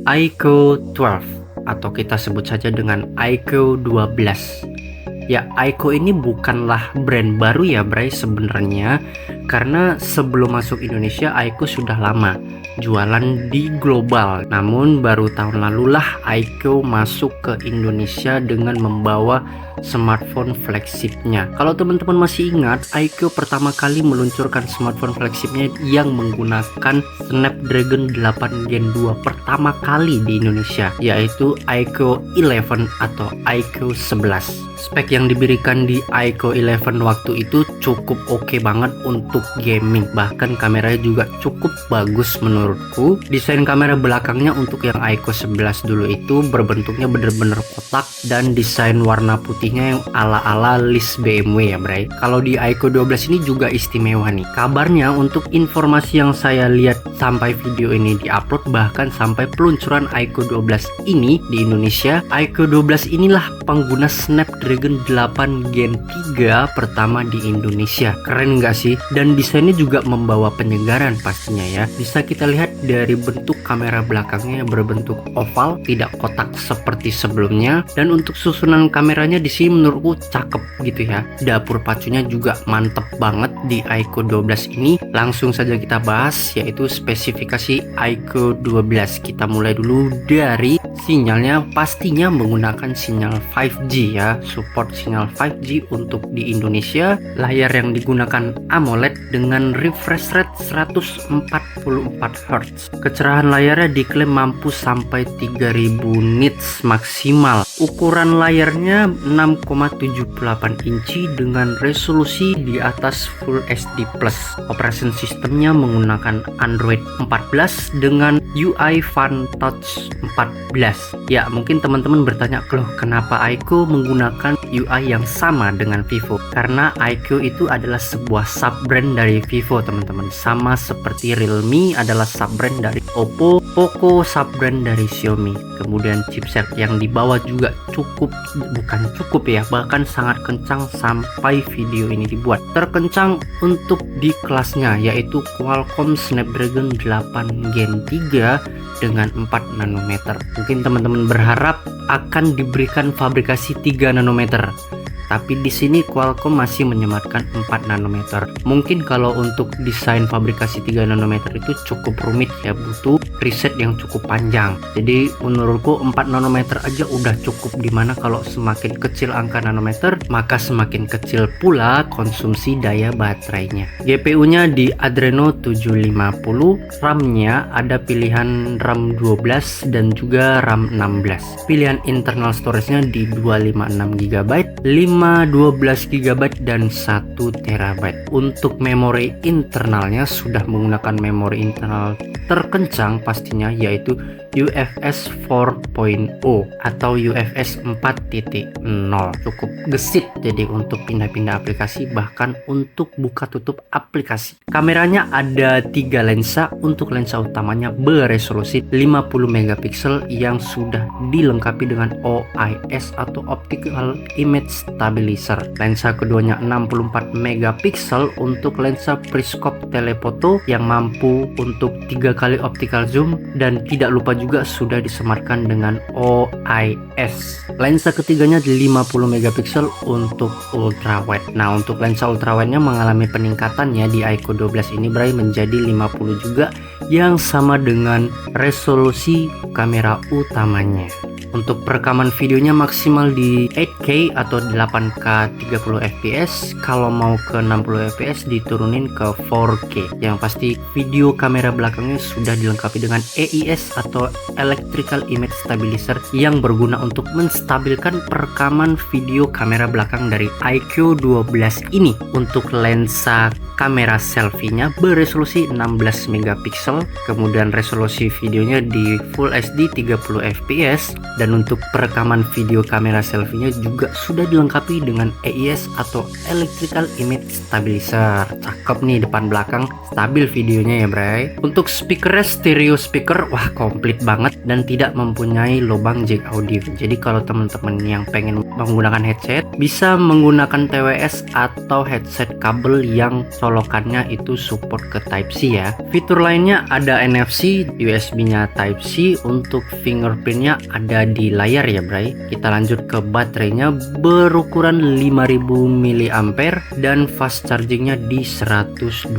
iQOO 12 atau kita sebut saja dengan iQOO 12. Ya, iQOO ini bukanlah brand baru ya Bray sebenarnya, karena sebelum masuk Indonesia iQOO sudah lama jualan di global. Namun baru tahun lalulah iQOO masuk ke Indonesia dengan membawa smartphone flagshipnya. Kalau teman-teman masih ingat, iQOO pertama kali meluncurkan smartphone flagshipnya yang menggunakan Snapdragon 8 Gen 2 pertama kali di Indonesia, yaitu iQOO 11 atau iQOO 11. Spek yang diberikan di iQOO 11 waktu itu cukup oke banget untuk gaming, bahkan kameranya juga cukup bagus menurutku. Desain kamera belakangnya untuk yang iQOO 11 dulu itu berbentuknya bener-bener kotak dan desain warna putihnya yang ala-ala list BMW ya Bray. Kalau di iQOO 12 ini juga istimewa nih. Kabarnya untuk informasi yang saya lihat sampai video ini diupload, bahkan sampai peluncuran iQOO 12 ini di Indonesia, iQOO 12 inilah pengguna Snapdragon 8 Gen 3 pertama di Indonesia. Keren nggak sih? Dan desainnya juga membawa penyegaran pastinya ya. Bisa kita lihat dari bentuk kamera belakangnya yang berbentuk oval, tidak kotak seperti sebelumnya. Dan untuk susunan kameranya di sini menurutku cakep gitu ya. Dapur pacunya juga mantep banget di iQOO 12 ini. Langsung saja kita bahas, yaitu spesifikasi iQOO 12. Kita mulai dulu dari sinyalnya, pastinya menggunakan sinyal 5G ya. Support sinyal 5G untuk di Indonesia. Layar yang digunakan AMOLED dengan refresh rate 144 Hz. Kecerahan layarnya diklaim mampu sampai 3000 nits maksimal. Ukuran layarnya 6,78 inci dengan resolusi di atas Full HD+. Operation sistemnya menggunakan Android 14 dengan UI Fun Touch 14. Ya, mungkin teman-teman bertanya, loh kenapa iQOO menggunakan UI yang sama dengan Vivo? Karena iQOO itu adalah sebuah sub-brand dari Vivo teman-teman. Sama seperti Realme adalah sub-brand dari Oppo, Poco sub-brand dari Xiaomi. Kemudian chipset yang dibawa juga bukan cukup ya, bahkan sangat kencang sampai video ini dibuat. Terkencang untuk di kelasnya, yaitu Qualcomm Snapdragon 8 Gen 3 dengan 4 nanometer. Mungkin teman-teman berharap akan diberikan fabrikasi 3 nanometer. Tapi di sini Qualcomm masih menyematkan 4 nanometer. Mungkin kalau untuk desain fabrikasi 3 nanometer itu cukup rumit ya, butuh riset yang cukup panjang. Jadi menurutku 4 nanometer aja udah cukup, dimana kalau semakin kecil angka nanometer maka semakin kecil pula konsumsi daya baterainya. GPU-nya di Adreno 750, RAM-nya ada pilihan RAM 12 dan juga RAM 16. Pilihan internal storage-nya di 256GB, 512GB dan 1TB. Untuk memori internalnya sudah menggunakan memori internal terkencang pastinya, yaitu UFS 4.0 atau UFS 4.0. Cukup gesit jadi untuk pindah-pindah aplikasi, bahkan untuk buka tutup aplikasi. Kameranya ada 3 lensa. Untuk lensa utamanya beresolusi 50 megapiksel yang sudah dilengkapi dengan OIS atau Optical Image Stabilizer. Lensa keduanya 64 megapiksel untuk lensa periscope telefoto yang mampu untuk 3 kali optical zoom, dan tidak lupa juga sudah disematkan dengan OIS. Lensa ketiganya 50 megapiksel untuk ultrawide. Nah, untuk lensa ultrawide-nya mengalami peningkatan ya di iQOO 12 ini Bray, menjadi 50 juga, yang sama dengan resolusi kamera utamanya. Untuk perekaman videonya maksimal di 8K atau 8K 30 fps. Kalau mau ke 60 fps diturunin ke 4K. Yang pasti video kamera belakangnya sudah dilengkapi dengan EIS atau Electrical Image Stabilizer yang berguna untuk menstabilkan perekaman video kamera belakang dari iQOO 12 ini. Untuk lensa kamera selfie-nya beresolusi 16 megapiksel, kemudian resolusi videonya di Full HD 30 fps, dan Dan untuk perekaman video kamera selfie-nya juga sudah dilengkapi dengan EIS atau Electrical Image Stabilizer. Cakep nih, depan belakang stabil videonya ya bray. Untuk speakernya stereo speaker, wah komplit banget dan tidak mempunyai lubang jack audio. Jadi kalau teman-teman yang pengen menggunakan headset bisa menggunakan TWS atau headset kabel yang colokannya itu support ke Type-C ya. Fitur lainnya ada NFC, USB-nya Type-C, untuk fingerprintnya ada di layar ya bray. Kita lanjut ke baterainya, berukuran 5000 mAh dan fast chargingnya di 120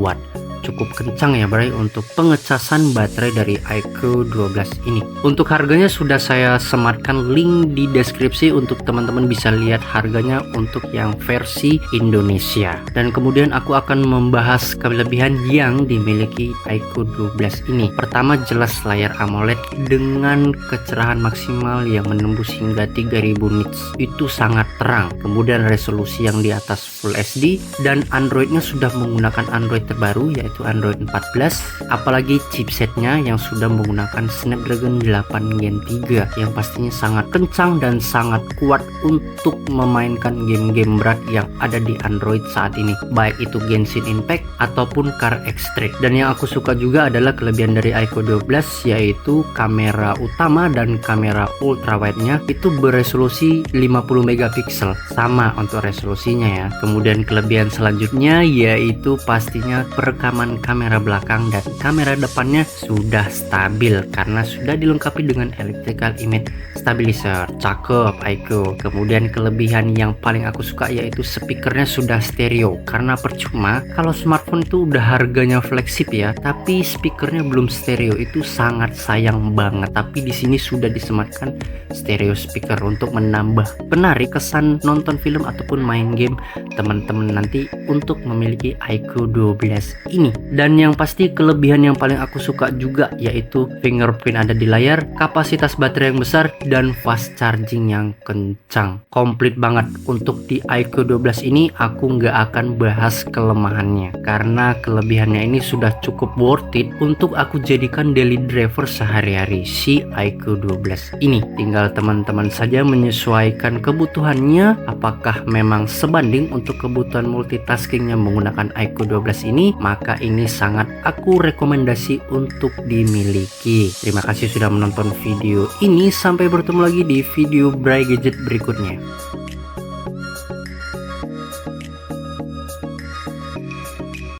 watt. Cukup kencang ya bray untuk pengecasan baterai dari iQOO 12 ini. Untuk harganya sudah saya sematkan link di deskripsi untuk teman-teman bisa lihat harganya untuk yang versi Indonesia. Dan kemudian aku akan membahas kelebihan yang dimiliki iQOO 12 ini. Pertama, jelas layar AMOLED dengan kecerahan maksimal yang menembus hingga 3000 nits. Itu sangat terang. Kemudian resolusi yang di atas Full HD dan Androidnya sudah menggunakan Android terbaru yaitu Android 14, apalagi chipsetnya yang sudah menggunakan Snapdragon 8 Gen 3 yang pastinya sangat kencang dan sangat kuat untuk memainkan game-game berat yang ada di Android saat ini, baik itu Genshin Impact ataupun Car Extract. Dan yang aku suka juga adalah kelebihan dari iQOO 12 yaitu kamera utama dan kamera ultrawide-nya itu beresolusi 50 megapiksel, sama untuk resolusinya ya. Kemudian kelebihan selanjutnya yaitu pastinya perekaman kamera belakang dan kamera depannya sudah stabil karena sudah dilengkapi dengan Electrical Image Stabilizer. Cakep iQOO. Kemudian kelebihan yang paling aku suka yaitu speakernya sudah stereo, karena percuma kalau smartphone itu udah harganya flagship ya tapi speakernya belum stereo, itu sangat sayang banget. Tapi di sini sudah disematkan stereo speaker untuk menambah menarik kesan nonton film ataupun main game teman-teman nanti untuk memiliki iQOO 12 ini. Dan yang pasti kelebihan yang paling aku suka juga yaitu fingerprint ada di layar, kapasitas baterai yang besar dan fast charging yang kencang. Komplit banget. Untuk di iQOO 12 ini aku nggak akan bahas kelemahannya karena kelebihannya ini sudah cukup worth it untuk aku jadikan daily driver sehari-hari si iQOO 12 ini. Tinggal teman-teman saja menyesuaikan kebutuhannya, apakah memang sebanding untuk kebutuhan multitaskingnya menggunakan iQOO 12 ini, maka ini sangat aku rekomendasi untuk dimiliki. Terima kasih sudah menonton video ini, sampai bertemu lagi di video Bray Gadget berikutnya.